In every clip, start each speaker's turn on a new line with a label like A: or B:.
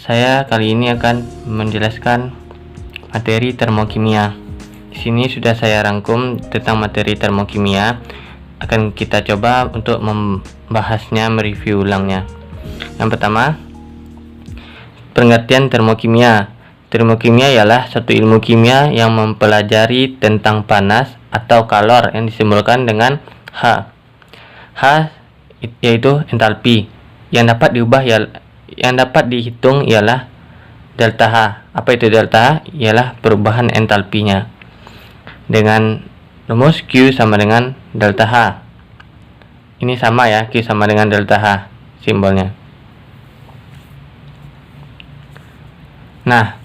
A: Saya kali ini akan menjelaskan materi termokimia. Di sini sudah saya rangkum tentang materi termokimia. Akan kita coba untuk membahasnya, mereview ulangnya. Yang pertama, pengertian termokimia. Termokimia ialah suatu ilmu kimia yang mempelajari tentang panas atau kalor yang disimbolkan dengan H. H yaitu entalpi. Yang dapat dihitung ialah delta H. Apa itu delta H? Ialah perubahan entalpinya. Dengan rumus Q sama dengan delta H. Ini sama ya, Q sama dengan delta H simbolnya. Nah,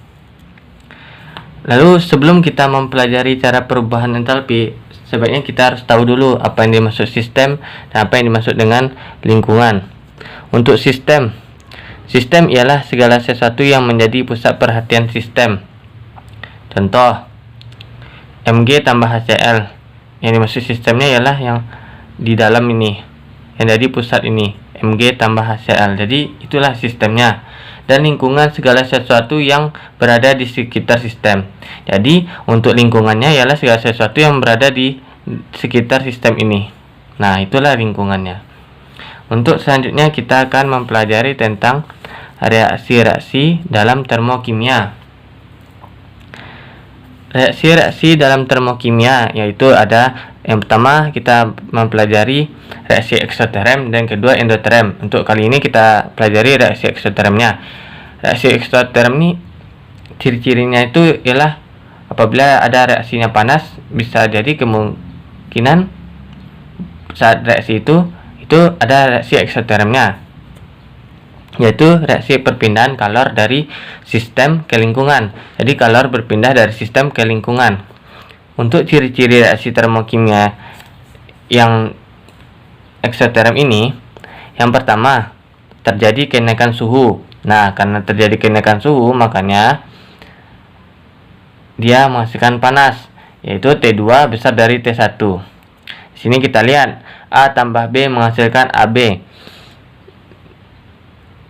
A: lalu sebelum kita mempelajari cara perubahan entalpi, sebaiknya kita harus tahu dulu apa yang dimaksud sistem dan apa yang dimaksud dengan lingkungan. Untuk sistem ialah segala sesuatu yang menjadi pusat perhatian sistem. Contoh, Mg tambah HCl. Yang dimaksud sistemnya ialah yang di dalam ini, yang jadi pusat ini, Mg tambah HCl. Jadi itulah sistemnya. Dan lingkungan segala sesuatu yang berada di sekitar sistem. Jadi untuk lingkungannya ialah segala sesuatu yang berada di sekitar sistem ini. Nah, itulah lingkungannya. Untuk selanjutnya kita akan mempelajari tentang reaksi-reaksi dalam termokimia. Reaksi-reaksi dalam termokimia yaitu ada, yang pertama kita mempelajari reaksi eksoterm dan kedua endoterm. Untuk kali ini kita pelajari reaksi eksotermnya. Reaksi eksoterm ini ciri-cirinya itu ialah apabila ada reaksinya panas, bisa jadi kemungkinan saat reaksi itu ada reaksi eksotermnya, yaitu reaksi perpindahan kalor dari sistem ke lingkungan. Jadi kalor berpindah dari sistem ke lingkungan. Untuk ciri-ciri reaksi termokimia yang eksoterm ini, yang pertama, terjadi kenaikan suhu. Nah, karena terjadi kenaikan suhu, makanya dia menghasilkan panas, yaitu T2 besar dari T1. Di sini kita lihat A tambah B menghasilkan AB.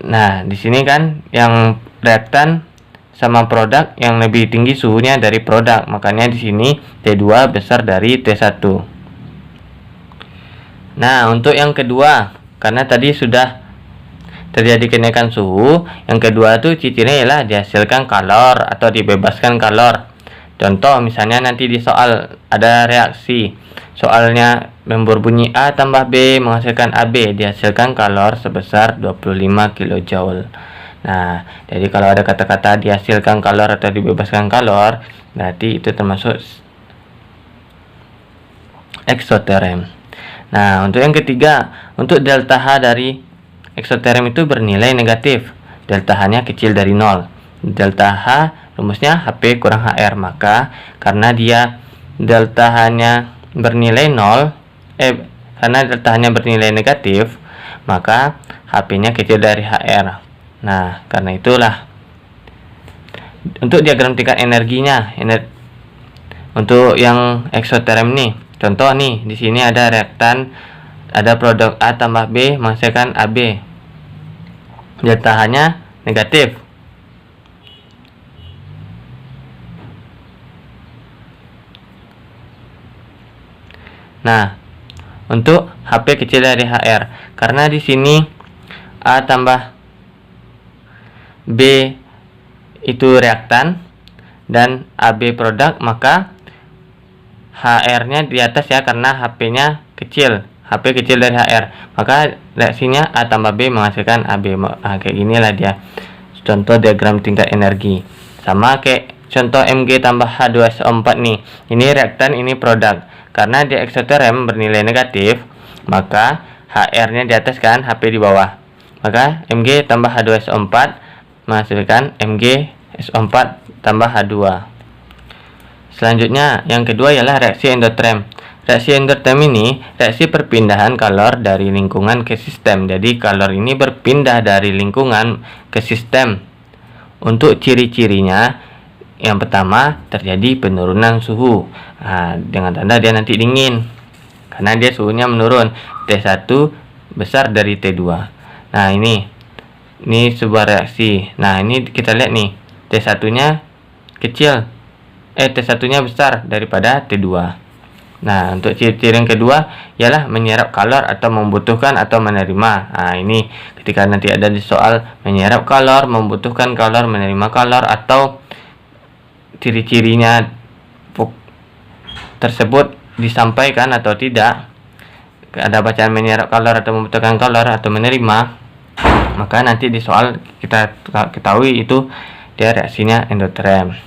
A: Nah, di sini kan yang reaktan sama produk yang lebih tinggi suhunya dari produk, makanya di sini T2 besar dari T1. Nah, untuk yang kedua, karena tadi sudah terjadi kenaikan suhu, yang kedua itu cirinya ialah dihasilkan kalor atau dibebaskan kalor. Contoh misalnya nanti di soal ada reaksi, soalnya berbunyi A tambah B menghasilkan AB, dihasilkan kalor sebesar 25 kJ. Nah, jadi kalau ada kata-kata dihasilkan kalor atau dibebaskan kalor, berarti itu termasuk eksoterm. Nah, untuk yang ketiga, untuk delta H dari eksoterm itu bernilai negatif. Delta H-nya kecil dari 0. Delta H rumusnya Hp kurang Hr. Maka karena dia delta H-nya bernilai 0, karena delta H-nya bernilai negatif, maka Hp-nya kecil dari Hr. Nah, karena itulah untuk diagram tingkat energinya, untuk yang eksoterm nih, contoh nih, di sini ada reaktan, ada produk A tambah B menghasilkan AB. Delta H-nya negatif. Nah, untuk Hp kecil dari Hr, karena di sini A tambah B itu reaktan dan AB produk, maka Hr-nya di atas ya, karena Hp-nya kecil. Hp kecil dari Hr, maka reaksinya A tambah B menghasilkan AB. Nah, kayak inilah dia contoh diagram tingkat energi. Sama kayak contoh Mg tambah H2SO4 nih. Ini reaktan, ini produk. Karena di eksoterm bernilai negatif, maka Hr-nya di atas kan, Hp di bawah. Maka Mg tambah H2SO4 menghasilkan MgSO4 tambah H2. Selanjutnya, yang kedua ialah reaksi endoterm. Reaksi endoterm ini reaksi perpindahan kalor dari lingkungan ke sistem. Jadi kalor ini berpindah dari lingkungan ke sistem. Untuk ciri-cirinya, yang pertama terjadi penurunan suhu. Nah, dengan tanda dia nanti dingin, karena dia suhunya menurun. T1 besar dari T2. Nah, ini Ini sebuah reaksi. Nah, ini kita lihat nih, T1 nya kecil, T1 nya besar daripada T2. Nah, untuk ciri-ciri yang kedua ialah menyerap kalor atau membutuhkan atau menerima. Nah, ini ketika nanti ada di soal menyerap kalor, membutuhkan kalor, menerima kalor, atau ciri-cirinya tersebut disampaikan atau tidak, ada bacaan menyerap kalor atau membutuhkan kalor atau menerima, maka nanti di soal kita ketahui itu dia reaksinya endoterm.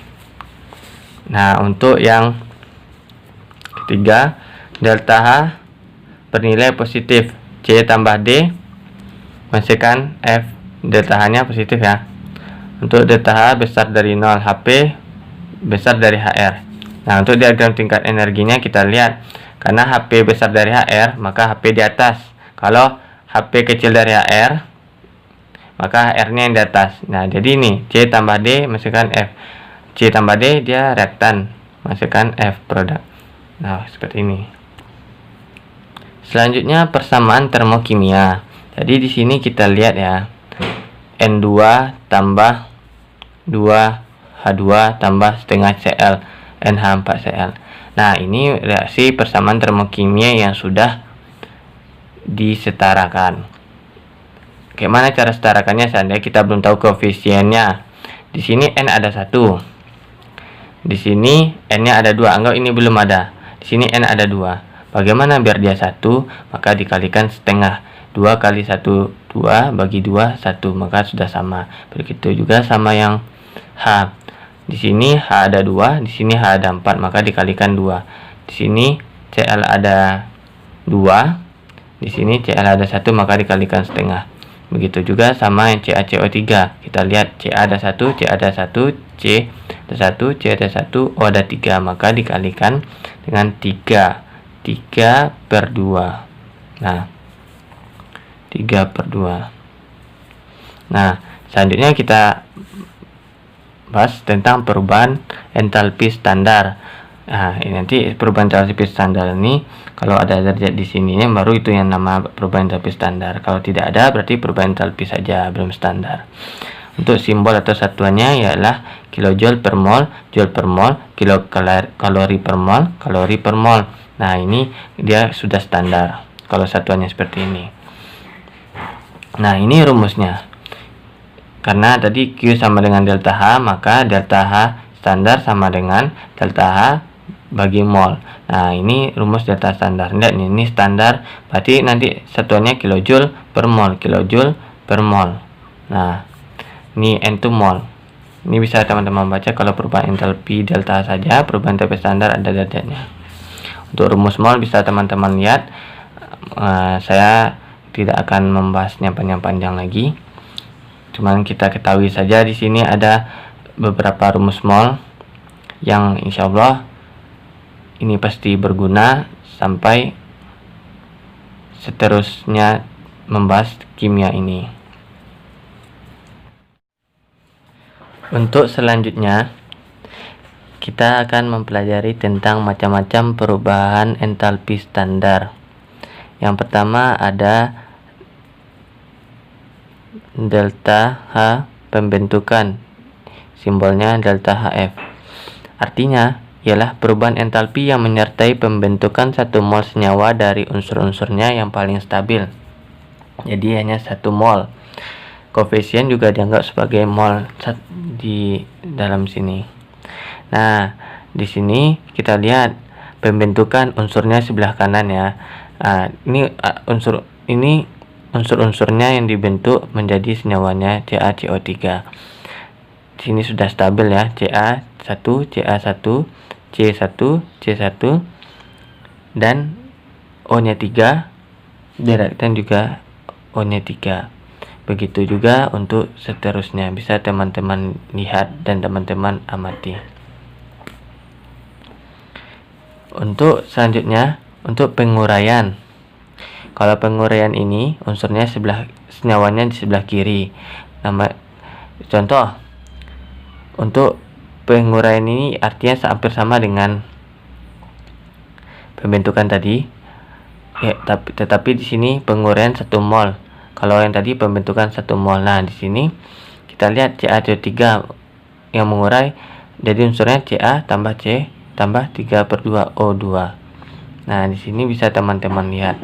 A: Nah, untuk yang ketiga, delta H bernilai positif, C tambah D menghasilkan F. Delta H nya positif ya. Untuk delta H besar dari 0, HP besar dari HR. Nah, untuk diagram tingkat energinya kita lihat, karena HP besar dari HR, maka HP di atas. Kalau HP kecil dari HR, maka HR nya yang di atas. Nah, jadi ini C tambah D menghasilkan F. C tambah D dia reaktan, menghasilkan F produk. Nah, seperti ini. Selanjutnya persamaan termokimia. Jadi di sini kita lihat ya, N2 tambah 2H2 tambah setengah Cl NH4Cl. Nah, ini reaksi persamaan termokimia yang sudah disetarakan. Bagaimana cara setarakannya? Seandainya kita belum tahu koefisiennya. Di sini N ada 1. Di sini N-nya ada 2. Anggap ini belum ada. Di sini N ada 2. Bagaimana biar dia 1? Maka dikalikan setengah. 2 kali 1, 2 bagi 2, 1. Maka sudah sama. Begitu juga sama yang H. Di sini H ada 2, di sini H ada 4, maka dikalikan 2. Di sini Cl ada 2, di sini Cl ada 1, maka dikalikan setengah. Begitu juga sama yang CaCO3. Kita lihat Ca ada 1, C ada 1, C ada 1, C ada 1, O ada 3, maka dikalikan dengan 3. 3 per 2. Nah, 3 per 2. Nah, selanjutnya kita bahas tentang perubahan entalpi standar. Nah, ini nanti perubahan entalpi standar ini kalau ada derajat di sininya baru itu yang nama perubahan entalpi standar. Kalau tidak ada berarti perubahan entalpi saja, belum standar. Untuk simbol atau satuannya ialah kilojoule per mol, joule per mol, kilokalori per mol, kalori per mol. Nah, ini dia sudah standar kalau satuannya seperti ini. Nah, ini rumusnya. Karena tadi Q sama dengan delta H, maka delta H standar sama dengan delta H bagi mol. Nah, ini rumus delta standar. Lihat nih, ini standar, berarti nanti satuannya kilojoule per mol, kilojoule per mol. Nah, ini N2 mol. Ini bisa teman-teman baca kalau perubahan entalpi delta H saja, perubahan entalpi standar ada derajatnya. Untuk rumus mol bisa teman-teman lihat. Saya tidak akan membahasnya panjang-panjang lagi. Cuman kita ketahui saja di sini ada beberapa rumus mol yang insya Allah ini pasti berguna sampai seterusnya membahas kimia ini. Untuk selanjutnya kita akan mempelajari tentang macam-macam perubahan entalpi standar. Yang pertama ada delta H pembentukan, simbolnya delta HF. Artinya ialah perubahan entalpi yang menyertai pembentukan 1 mol senyawa dari unsur-unsurnya yang paling stabil. Jadi hanya 1 mol. Koefisien juga dianggap sebagai mol di dalam sini. Nah, di sini kita lihat pembentukan unsurnya sebelah kanan ya. Ini unsur-unsurnya yang dibentuk menjadi senyawanya CaCO3. Di sini sudah stabil ya, Ca1, Ca1, C1, C1 dan O-nya 3, direaktan juga O-nya 3. Begitu juga untuk seterusnya, bisa teman-teman lihat dan teman-teman amati. Untuk selanjutnya, untuk penguraian. Kalau penguraian ini unsurnya senyawanya di sebelah kiri. Contoh untuk penguraian ini artinya hampir sama dengan pembentukan tadi. Ya, tetapi di sini penguraian 1 mol. Kalau yang tadi pembentukan 1 mol. Nah, di sini kita lihat CaCO3 yang mengurai, jadi unsurnya Ca tambah C tambah 3/2O2. Nah, di sini bisa teman-teman lihat.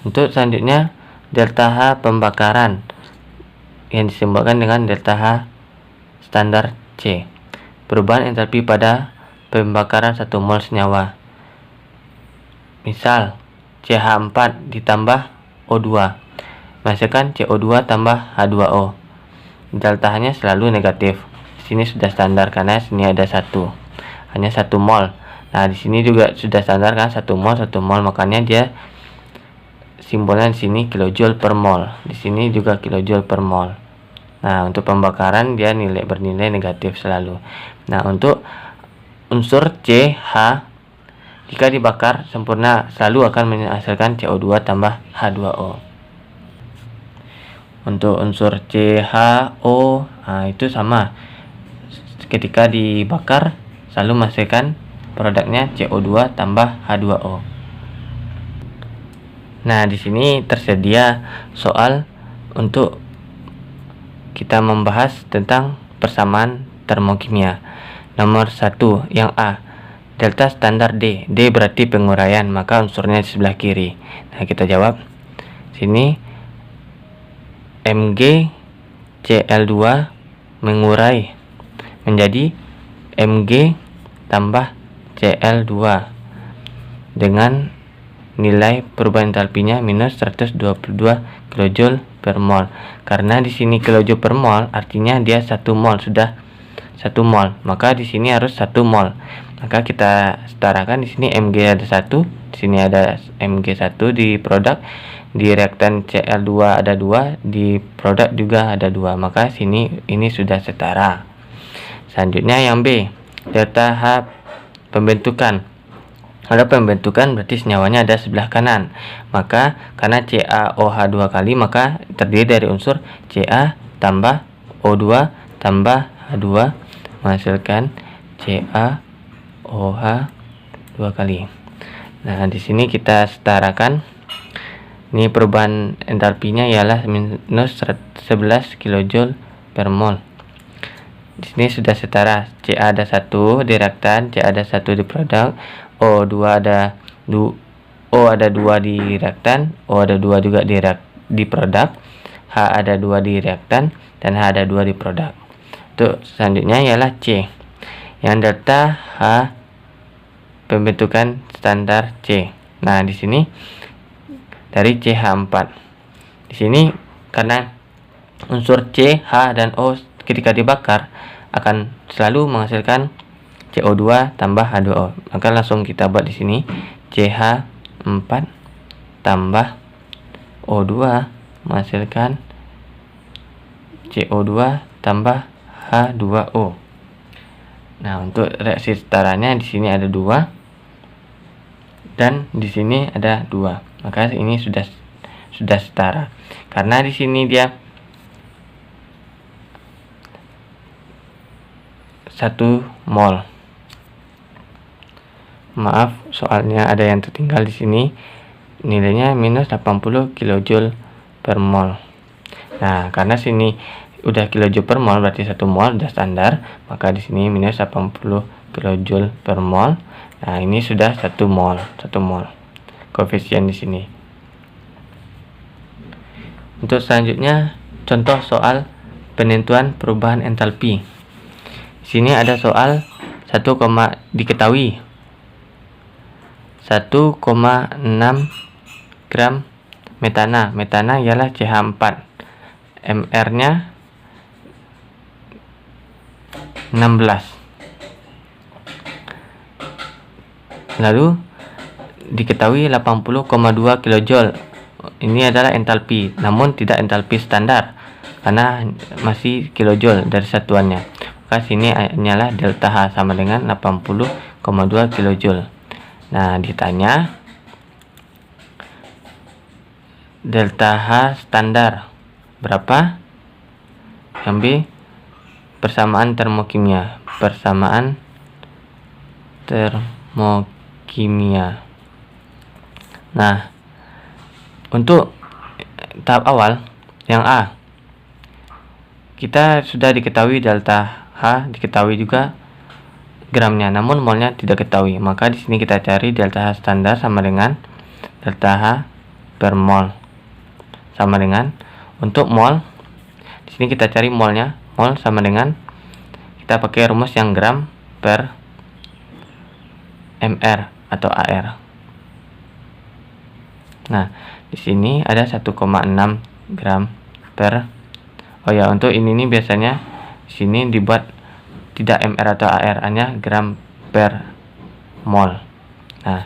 A: Untuk selanjutnya, delta H pembakaran yang disimbolkan dengan delta H standar C. Perubahan entalpi pada pembakaran 1 mol senyawa. Misal, CH4 ditambah O2 menghasilkan CO2 tambah H2O. Delta H-nya selalu negatif. Di sini sudah standar karena sini ada 1. Hanya 1 mol. Nah, di sini juga sudah standar kan 1 mol, makanya dia simbolnya di sini kilojoule per mol. Di sini juga kilojoule per mol. Nah, untuk pembakaran dia bernilai negatif selalu. Nah, untuk unsur CH jika dibakar sempurna selalu akan menghasilkan CO2 tambah H2O. Untuk unsur CHO, itu sama. Ketika dibakar selalu menghasilkan produknya CO2 tambah H2O. Nah, di sini tersedia soal untuk kita membahas tentang persamaan termokimia. Nomor 1 yang A, delta standar D. D berarti penguraian, maka unsurnya di sebelah kiri. Nah, kita jawab. Sini MgCl2 mengurai menjadi Mg tambah Cl2 dengan nilai perubahan entalpinya minus 122 kJ per mol. Karena di sini kJ per mol artinya dia 1 mol, sudah 1 mol, maka di sini harus 1 mol. Maka kita setarakan, di sini Mg ada 1, di sini ada Mg1 di produk, di reaktan Cl2 ada 2, di produk juga ada 2, maka sini ini sudah setara. Selanjutnya yang B, delta H pembentukan. Kalau pembentukan berarti senyawanya ada sebelah kanan, maka karena CaOH 2 kali maka terdiri dari unsur Ca tambah O2 tambah H2 menghasilkan CaOH 2 kali. Nah, di sini kita setarakan. Ini perubahan entalpinya ialah minus 11 kJ per mol. Di sini sudah setara. Ca ada 1 di reaktan, Ca ada 1 di produk, O2 ada 2 di reaktan, O ada 2 juga di produk, H ada 2 di reaktan, dan H ada 2 di produk. Untuk selanjutnya ialah C. Yang delta H pembentukan standar C. Nah, di sini dari CH4. Di sini karena unsur C, H, dan O ketika dibakar akan selalu menghasilkan CO2 tambah H2O. Maka langsung kita buat di sini CH4 tambah O2 menghasilkan CO2 tambah H2O. Nah, untuk reaksi setaranya di sini ada 2 dan di sini ada 2. Maka ini sudah setara. Karena di sini dia 1 mol. Maaf, soalnya ada yang tertinggal di sini. Nilainya minus 80 kJ per mol. Nah, karena sini udah kJ per mol berarti 1 mol udah standar, maka di sini minus 80 kJ per mol. Nah, ini sudah 1 mol, koefisien di sini. Untuk selanjutnya contoh soal penentuan perubahan entalpi. Di sini ada soal diketahui 1,6 gram metana. Metana ialah CH4. MR-nya 16. Lalu diketahui 80,2 kJ. Ini adalah entalpi, namun tidak entalpi standar karena masih kilojoule dari satuannya. Maka sini hanyalah delta H sama dengan 80,2 kJ. Nah, ditanya delta H standar berapa? Yang B, persamaan termokimia. Persamaan termokimia kimia. Nah, untuk tahap awal yang A, kita sudah diketahui delta H, diketahui juga gramnya, namun molnya tidak ketahui. Maka di sini kita cari delta H standar sama dengan delta H per mol, sama dengan untuk mol. Di sini kita cari molnya, mol sama dengan kita pakai rumus yang gram per mr atau AR. Nah, di sini ada 1,6 gram per. Oh ya, untuk ini biasanya di sini dibuat tidak mr atau AR, hanya gram per mol. Nah,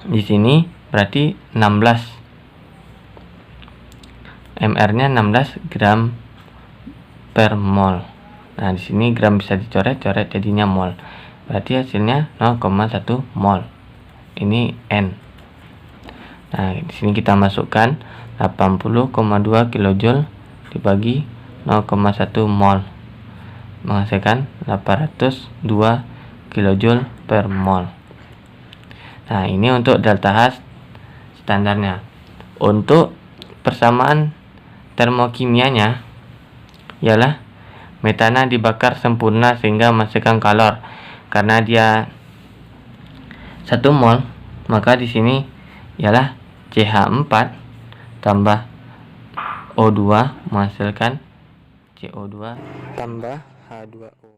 A: di sini berarti 16 mr-nya 16 gram per mol. Nah, di sini gram bisa dicoret-coret jadinya mol. Berarti hasilnya 0,1 mol. Ini N. Nah, di sini kita masukkan 80,2 kJ dibagi 0,1 mol, menghasilkan 802 kJ per mol. Nah, ini untuk delta H standarnya. Untuk persamaan termokimianya ialah metana dibakar sempurna sehingga menghasilkan kalor. Karena dia 1 mol, maka di sini ialah CH4 tambah O2 menghasilkan CO2 tambah H2O.